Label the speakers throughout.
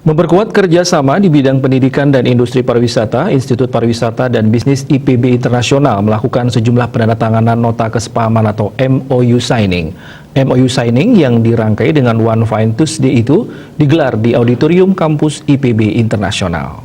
Speaker 1: Memperkuat kerjasama di bidang pendidikan dan industri pariwisata, Institut Pariwisata dan Bisnis IPB Internasional melakukan sejumlah penandatanganan nota kesepahaman atau MOU signing. MOU signing yang dirangkai dengan One Fine Tuesday itu digelar di Auditorium Kampus IPB Internasional.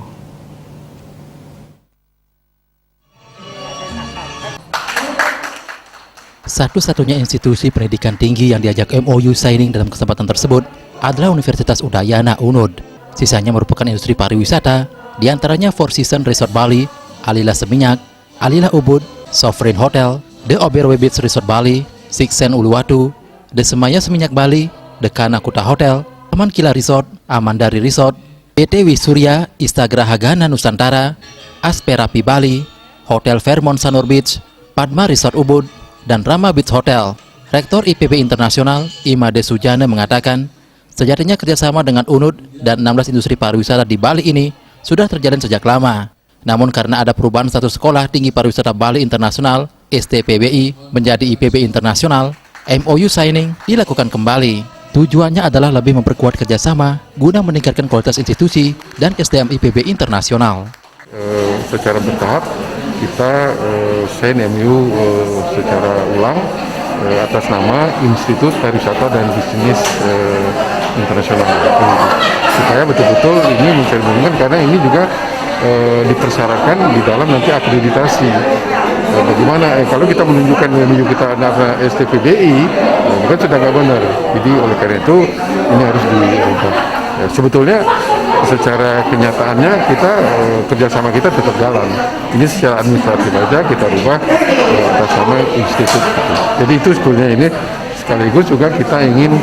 Speaker 2: Satu-satunya institusi pendidikan tinggi yang diajak MOU signing dalam kesempatan tersebut adalah Universitas Udayana UNUD. Sisanya merupakan industri pariwisata, diantaranya Four Seasons Resort Bali, Alila Seminyak, Alila Ubud, Sovereign Hotel, The Oberoi Beach Resort Bali, Sixsen Uluwatu, The Semaya Seminyak Bali, The Kanakuta Hotel, Taman Kila Resort, Amandari Resort, PT Wisurya Istagrahagana Nusantara, Asperapi Bali, Hotel Fairmont Sanur Beach, Padma Resort Ubud, dan Rama Beach Hotel. Rektor IPB Internasional, Imade Sujana mengatakan, sejatinya kerjasama dengan UNUD dan 16 industri pariwisata di Bali ini sudah terjalin sejak lama. Namun karena ada perubahan status Sekolah Tinggi Pariwisata Bali Internasional (STPBI) menjadi IPB Internasional, MOU signing dilakukan kembali. Tujuannya adalah lebih memperkuat kerjasama guna meningkatkan kualitas institusi dan SDM IPB Internasional.
Speaker 3: Secara bertahap kita sign MOU secara ulang atas nama Institut Pariwisata dan Bisnis Internasional, supaya betul-betul ini mencerminkan, karena ini juga dipersyaratkan di dalam nanti akreditasi. Bagaimana kalau kita menunjukkan MOU kita nama STPBI, itu kan sudah nggak benar. Jadi oleh karena itu ini harus dirubah. Sebetulnya secara kenyataannya kita kerjasama kita tetap jalan. Ini secara administratif aja kita rubah atas nama institut. Jadi itu sebetulnya ini sekaligus juga kita ingin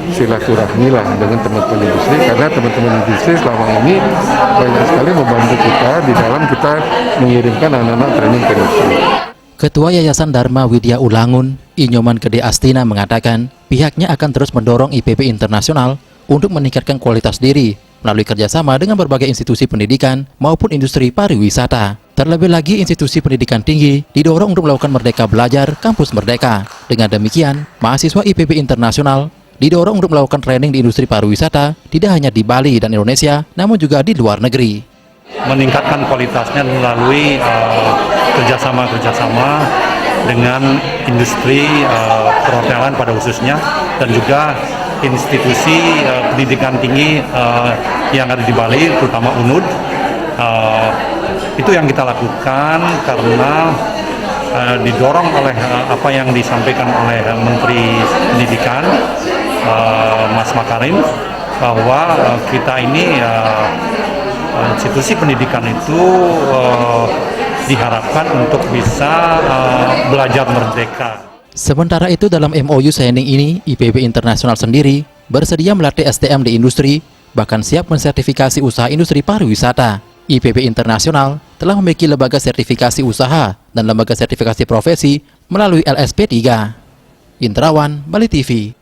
Speaker 3: silaturahmi lah dengan teman-teman industri, karena teman-teman industri selama ini banyak sekali membantu kita di dalam kita mengirimkan anak-anak training ke industri.
Speaker 2: Ketua Yayasan Dharma Widya Ulangun, Inyoman Gede Astina mengatakan pihaknya akan terus mendorong IPB Internasional untuk meningkatkan kualitas diri melalui kerjasama dengan berbagai institusi pendidikan maupun industri pariwisata. Terlebih lagi, institusi pendidikan tinggi didorong untuk melakukan Merdeka Belajar Kampus Merdeka. Dengan demikian, mahasiswa IPB Internasional didorong untuk melakukan training di industri pariwisata tidak hanya di Bali dan Indonesia, namun juga di luar negeri.
Speaker 4: Meningkatkan kualitasnya melalui kerjasama dengan industri perhotelan pada khususnya, dan juga institusi pendidikan tinggi yang ada di Bali, terutama UNUD. Itu yang kita lakukan karena didorong oleh apa yang disampaikan oleh Menteri Pendidikan Mas Makarim, bahwa kita ini institusi pendidikan itu diharapkan untuk bisa belajar merdeka.
Speaker 2: Sementara itu, dalam MOU signing ini, IPB Internasional sendiri bersedia melatih SDM di industri, bahkan siap mensertifikasi usaha industri pariwisata. IPB Internasional telah memiliki lembaga sertifikasi usaha dan lembaga sertifikasi profesi melalui LSP 3. Indrawan, Bali TV.